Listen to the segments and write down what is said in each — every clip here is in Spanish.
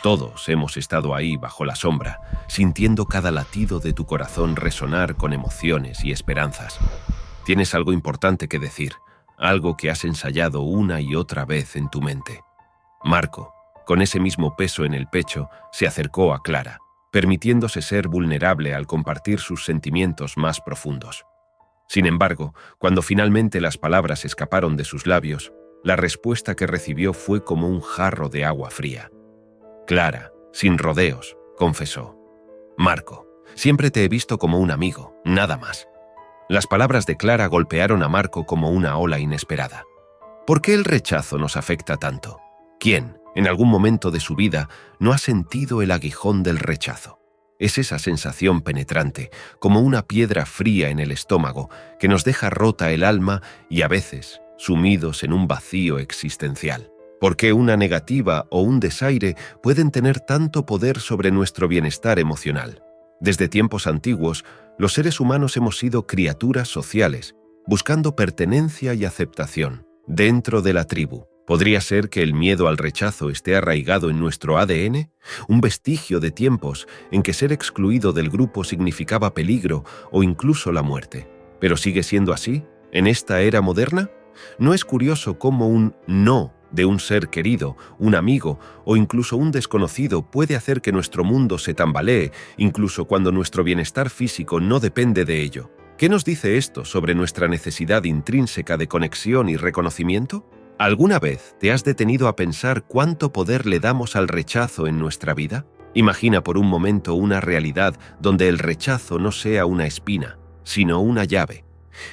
Todos hemos estado ahí bajo la sombra, sintiendo cada latido de tu corazón resonar con emociones y esperanzas. Tienes algo importante que decir, algo que has ensayado una y otra vez en tu mente. Marco, con ese mismo peso en el pecho, se acercó a Clara, permitiéndose ser vulnerable al compartir sus sentimientos más profundos. Sin embargo, cuando finalmente las palabras escaparon de sus labios, la respuesta que recibió fue como un jarro de agua fría. Clara, sin rodeos, confesó: «Marco, siempre te he visto como un amigo, nada más». Las palabras de Clara golpearon a Marco como una ola inesperada. ¿Por qué el rechazo nos afecta tanto? ¿Quién, en algún momento de su vida, no ha sentido el aguijón del rechazo? Es esa sensación penetrante, como una piedra fría en el estómago, que nos deja rota el alma y a veces sumidos en un vacío existencial. ¿Por qué una negativa o un desaire pueden tener tanto poder sobre nuestro bienestar emocional? Desde tiempos antiguos, los seres humanos hemos sido criaturas sociales, buscando pertenencia y aceptación dentro de la tribu. ¿Podría ser que el miedo al rechazo esté arraigado en nuestro ADN? ¿Un vestigio de tiempos en que ser excluido del grupo significaba peligro o incluso la muerte? ¿Pero sigue siendo así en esta era moderna? ¿No es curioso cómo un no de un ser querido, un amigo o incluso un desconocido puede hacer que nuestro mundo se tambalee, incluso cuando nuestro bienestar físico no depende de ello? ¿Qué nos dice esto sobre nuestra necesidad intrínseca de conexión y reconocimiento? ¿Alguna vez te has detenido a pensar cuánto poder le damos al rechazo en nuestra vida? Imagina por un momento una realidad donde el rechazo no sea una espina, sino una llave.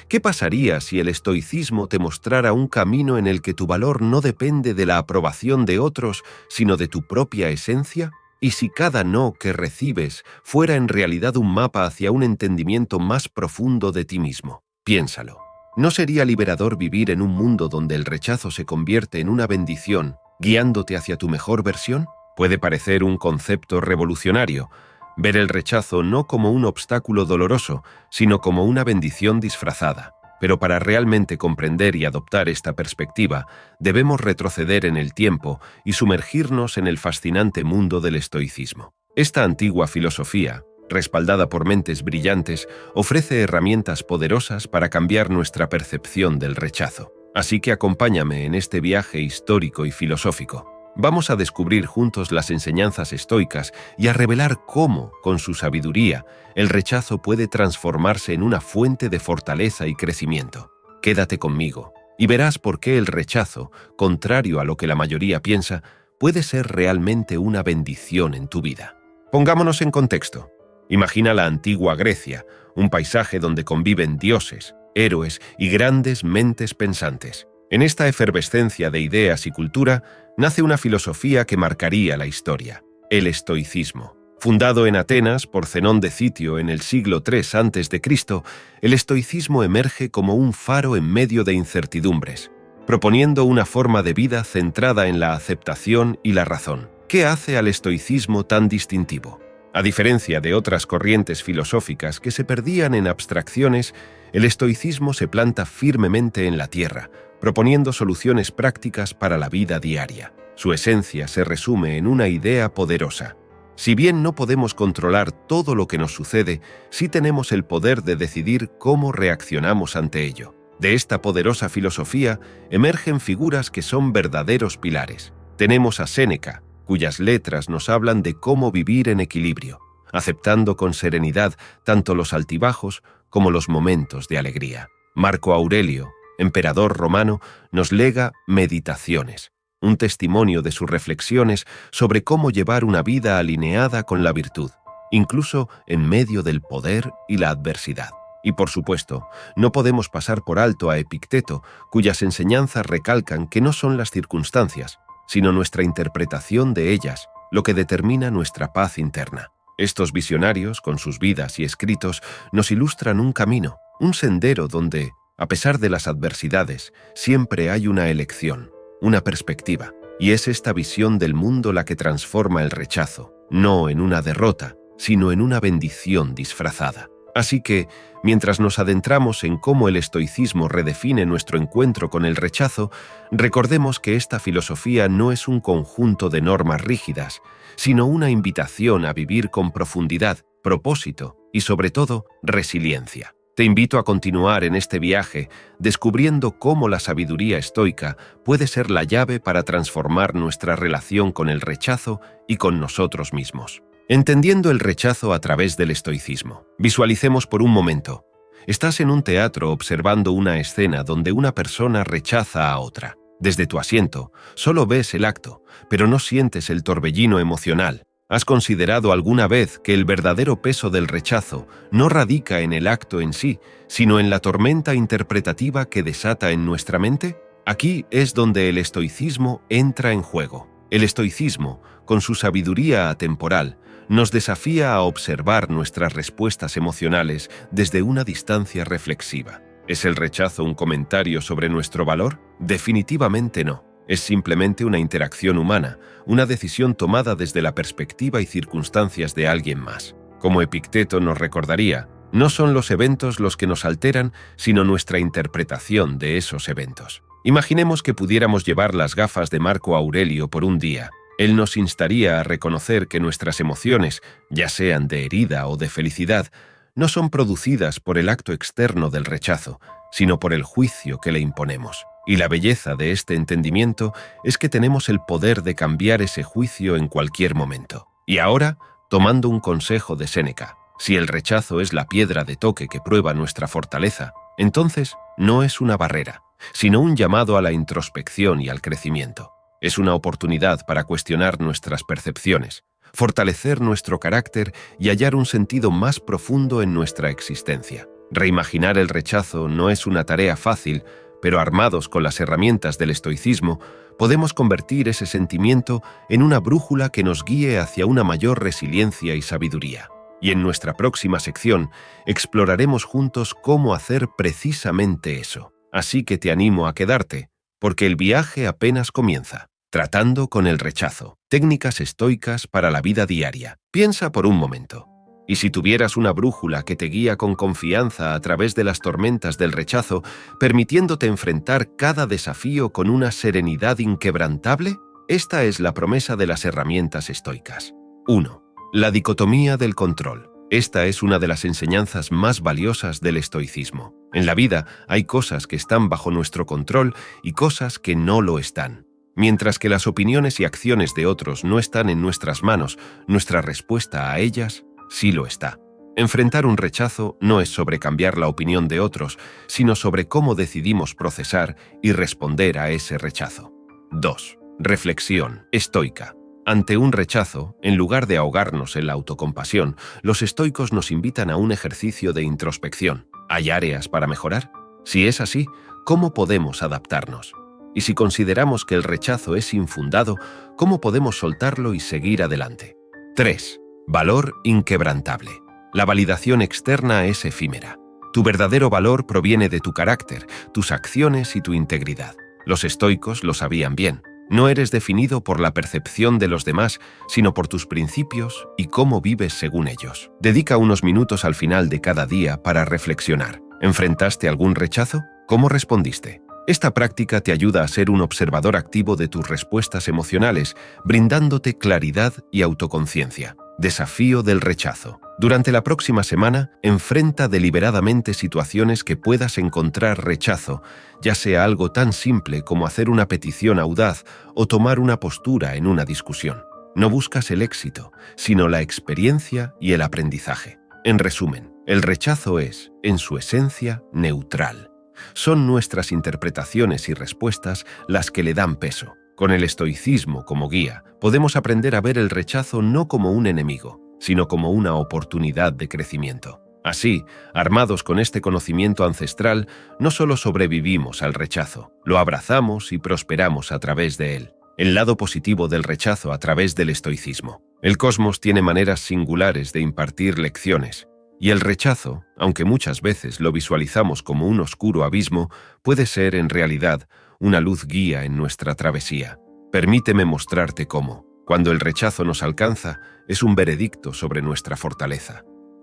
¿Qué pasaría si el estoicismo te mostrara un camino en el que tu valor no depende de la aprobación de otros, sino de tu propia esencia? ¿Y si cada no que recibes fuera en realidad un mapa hacia un entendimiento más profundo de ti mismo? Piénsalo. ¿No sería liberador vivir en un mundo donde el rechazo se convierte en una bendición, guiándote hacia tu mejor versión? Puede parecer un concepto revolucionario, ver el rechazo no como un obstáculo doloroso, sino como una bendición disfrazada. Pero para realmente comprender y adoptar esta perspectiva, debemos retroceder en el tiempo y sumergirnos en el fascinante mundo del estoicismo. Esta antigua filosofía, respaldada por mentes brillantes, ofrece herramientas poderosas para cambiar nuestra percepción del rechazo. Así que acompáñame en este viaje histórico y filosófico. Vamos a descubrir juntos las enseñanzas estoicas y a revelar cómo, con su sabiduría, el rechazo puede transformarse en una fuente de fortaleza y crecimiento. Quédate conmigo y verás por qué el rechazo, contrario a lo que la mayoría piensa, puede ser realmente una bendición en tu vida. Pongámonos en contexto. Imagina la antigua Grecia, un paisaje donde conviven dioses, héroes y grandes mentes pensantes. En esta efervescencia de ideas y cultura nace una filosofía que marcaría la historia, el estoicismo. Fundado en Atenas por Zenón de Citio en el siglo III a.C., el estoicismo emerge como un faro en medio de incertidumbres, proponiendo una forma de vida centrada en la aceptación y la razón. ¿Qué hace al estoicismo tan distintivo? A diferencia de otras corrientes filosóficas que se perdían en abstracciones, el estoicismo se planta firmemente en la tierra, proponiendo soluciones prácticas para la vida diaria. Su esencia se resume en una idea poderosa. Si bien no podemos controlar todo lo que nos sucede, sí tenemos el poder de decidir cómo reaccionamos ante ello. De esta poderosa filosofía emergen figuras que son verdaderos pilares. Tenemos a Séneca, cuyas letras nos hablan de cómo vivir en equilibrio, aceptando con serenidad tanto los altibajos como los momentos de alegría. Marco Aurelio, emperador romano, nos lega Meditaciones, un testimonio de sus reflexiones sobre cómo llevar una vida alineada con la virtud, incluso en medio del poder y la adversidad. Y por supuesto, no podemos pasar por alto a Epicteto, cuyas enseñanzas recalcan que no son las circunstancias, sino nuestra interpretación de ellas, lo que determina nuestra paz interna. Estos visionarios, con sus vidas y escritos, nos ilustran un camino, un sendero donde, a pesar de las adversidades, siempre hay una elección, una perspectiva. Y es esta visión del mundo la que transforma el rechazo, no en una derrota, sino en una bendición disfrazada. Así que, mientras nos adentramos en cómo el estoicismo redefine nuestro encuentro con el rechazo, recordemos que esta filosofía no es un conjunto de normas rígidas, sino una invitación a vivir con profundidad, propósito y, sobre todo, resiliencia. Te invito a continuar en este viaje, descubriendo cómo la sabiduría estoica puede ser la llave para transformar nuestra relación con el rechazo y con nosotros mismos. Entendiendo el rechazo a través del estoicismo. Visualicemos por un momento. Estás en un teatro observando una escena donde una persona rechaza a otra. Desde tu asiento, solo ves el acto, pero no sientes el torbellino emocional. ¿Has considerado alguna vez que el verdadero peso del rechazo no radica en el acto en sí, sino en la tormenta interpretativa que desata en nuestra mente? Aquí es donde el estoicismo entra en juego. El estoicismo, con su sabiduría atemporal, nos desafía a observar nuestras respuestas emocionales desde una distancia reflexiva. ¿Es el rechazo un comentario sobre nuestro valor? Definitivamente no. Es simplemente una interacción humana, una decisión tomada desde la perspectiva y circunstancias de alguien más. Como Epicteto nos recordaría, no son los eventos los que nos alteran, sino nuestra interpretación de esos eventos. Imaginemos que pudiéramos llevar las gafas de Marco Aurelio por un día. Él nos instaría a reconocer que nuestras emociones, ya sean de herida o de felicidad, no son producidas por el acto externo del rechazo, sino por el juicio que le imponemos. Y la belleza de este entendimiento es que tenemos el poder de cambiar ese juicio en cualquier momento. Y ahora, tomando un consejo de Séneca, si el rechazo es la piedra de toque que prueba nuestra fortaleza, entonces no es una barrera, sino un llamado a la introspección y al crecimiento. Es una oportunidad para cuestionar nuestras percepciones, fortalecer nuestro carácter y hallar un sentido más profundo en nuestra existencia. Reimaginar el rechazo no es una tarea fácil, pero armados con las herramientas del estoicismo, podemos convertir ese sentimiento en una brújula que nos guíe hacia una mayor resiliencia y sabiduría. Y en nuestra próxima sección exploraremos juntos cómo hacer precisamente eso. Así que te animo a quedarte, porque el viaje apenas comienza. Tratando con el rechazo. Técnicas estoicas para la vida diaria. Piensa por un momento. ¿Y si tuvieras una brújula que te guía con confianza a través de las tormentas del rechazo, permitiéndote enfrentar cada desafío con una serenidad inquebrantable? Esta es la promesa de las herramientas estoicas. 1. La dicotomía del control. Esta es una de las enseñanzas más valiosas del estoicismo. En la vida hay cosas que están bajo nuestro control y cosas que no lo están. Mientras que las opiniones y acciones de otros no están en nuestras manos, nuestra respuesta a ellas sí lo está. Enfrentar un rechazo no es sobre cambiar la opinión de otros, sino sobre cómo decidimos procesar y responder a ese rechazo. 2. Reflexión estoica. Ante un rechazo, en lugar de ahogarnos en la autocompasión, los estoicos nos invitan a un ejercicio de introspección. ¿Hay áreas para mejorar? Si es así, ¿cómo podemos adaptarnos? Y si consideramos que el rechazo es infundado, ¿cómo podemos soltarlo y seguir adelante? 3. Valor inquebrantable. La validación externa es efímera. Tu verdadero valor proviene de tu carácter, tus acciones y tu integridad. Los estoicos lo sabían bien. No eres definido por la percepción de los demás, sino por tus principios y cómo vives según ellos. Dedica unos minutos al final de cada día para reflexionar. ¿Enfrentaste algún rechazo? ¿Cómo respondiste? Esta práctica te ayuda a ser un observador activo de tus respuestas emocionales, brindándote claridad y autoconciencia. Desafío del rechazo. Durante la próxima semana, enfrenta deliberadamente situaciones que puedas encontrar rechazo, ya sea algo tan simple como hacer una petición audaz o tomar una postura en una discusión. No buscas el éxito, sino la experiencia y el aprendizaje. En resumen, el rechazo es, en su esencia, neutral. Son nuestras interpretaciones y respuestas las que le dan peso. Con el estoicismo como guía, podemos aprender a ver el rechazo no como un enemigo, sino como una oportunidad de crecimiento. Así, armados con este conocimiento ancestral, no solo sobrevivimos al rechazo, lo abrazamos y prosperamos a través de él. El lado positivo del rechazo a través del estoicismo. El cosmos tiene maneras singulares de impartir lecciones, y el rechazo, aunque muchas veces lo visualizamos como un oscuro abismo, puede ser, en realidad, una luz guía en nuestra travesía. Permíteme mostrarte cómo, cuando el rechazo nos alcanza, es un veredicto sobre nuestra fortaleza.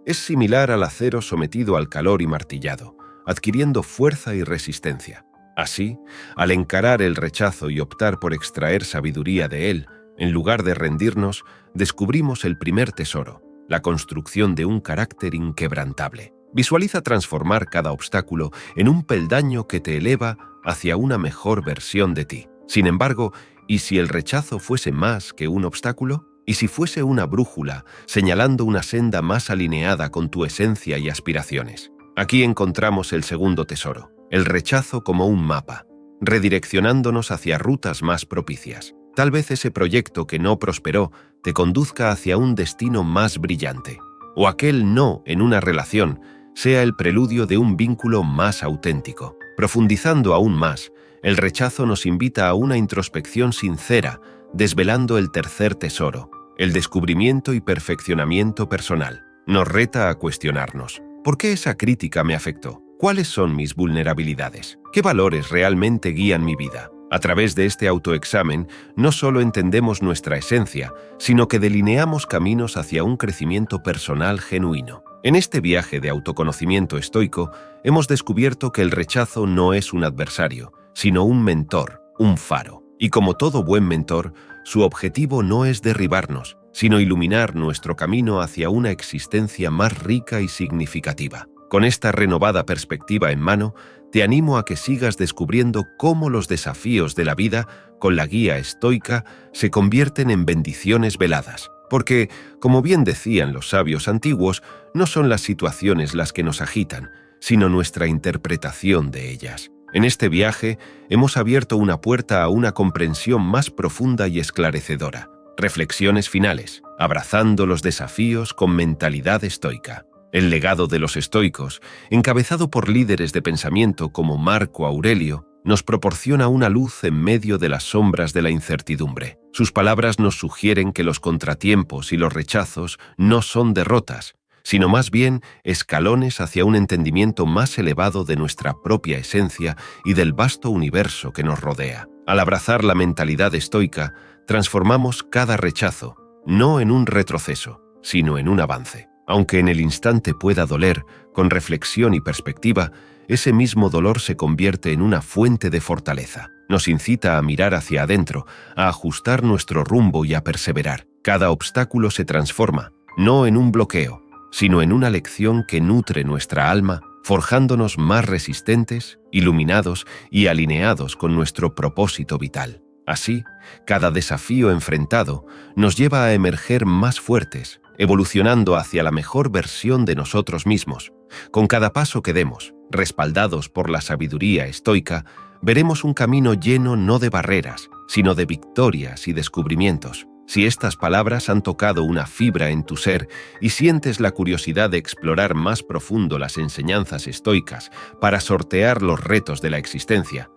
Es similar al acero sometido al calor y martillado, adquiriendo fuerza y resistencia. Así, al encarar el rechazo y optar por extraer sabiduría de él, en lugar de rendirnos, descubrimos el primer tesoro, la construcción de un carácter inquebrantable. Visualiza transformar cada obstáculo en un peldaño que te eleva hacia una mejor versión de ti. Sin embargo, ¿y si el rechazo fuese más que un obstáculo? ¿Y si fuese una brújula señalando una senda más alineada con tu esencia y aspiraciones? Aquí encontramos el segundo tesoro, el rechazo como un mapa, redireccionándonos hacia rutas más propicias. Tal vez ese proyecto que no prosperó te conduzca hacia un destino más brillante, o aquel no en una relación sea el preludio de un vínculo más auténtico. Profundizando aún más, el rechazo nos invita a una introspección sincera, desvelando el tercer tesoro, el descubrimiento y perfeccionamiento personal. Nos reta a cuestionarnos: ¿por qué esa crítica me afectó? ¿Cuáles son mis vulnerabilidades? ¿Qué valores realmente guían mi vida? A través de este autoexamen, no solo entendemos nuestra esencia, sino que delineamos caminos hacia un crecimiento personal genuino. En este viaje de autoconocimiento estoico, hemos descubierto que el rechazo no es un adversario, sino un mentor, un faro. Y como todo buen mentor, su objetivo no es derribarnos, sino iluminar nuestro camino hacia una existencia más rica y significativa. Con esta renovada perspectiva en mano, te animo a que sigas descubriendo cómo los desafíos de la vida, con la guía estoica, se convierten en bendiciones veladas. Porque, como bien decían los sabios antiguos, no son las situaciones las que nos agitan, sino nuestra interpretación de ellas. En este viaje, hemos abierto una puerta a una comprensión más profunda y esclarecedora. Reflexiones finales, abrazando los desafíos con mentalidad estoica. El legado de los estoicos, encabezado por líderes de pensamiento como Marco Aurelio, nos proporciona una luz en medio de las sombras de la incertidumbre. Sus palabras nos sugieren que los contratiempos y los rechazos no son derrotas, sino más bien escalones hacia un entendimiento más elevado de nuestra propia esencia y del vasto universo que nos rodea. Al abrazar la mentalidad estoica, transformamos cada rechazo, no en un retroceso, sino en un avance. Aunque en el instante pueda doler, con reflexión y perspectiva, ese mismo dolor se convierte en una fuente de fortaleza. Nos incita a mirar hacia adentro, a ajustar nuestro rumbo y a perseverar. Cada obstáculo se transforma, no en un bloqueo, sino en una lección que nutre nuestra alma, forjándonos más resistentes, iluminados y alineados con nuestro propósito vital. Así, cada desafío enfrentado nos lleva a emerger más fuertes, evolucionando hacia la mejor versión de nosotros mismos. Con cada paso que demos, respaldados por la sabiduría estoica, veremos un camino lleno no de barreras, sino de victorias y descubrimientos. Si estas palabras han tocado una fibra en tu ser y sientes la curiosidad de explorar más profundo las enseñanzas estoicas para sortear los retos de la existencia,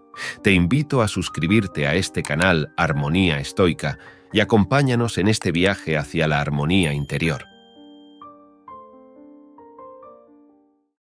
te invito a suscribirte a este canal Armonía Estoica y acompáñanos en este viaje hacia la armonía interior.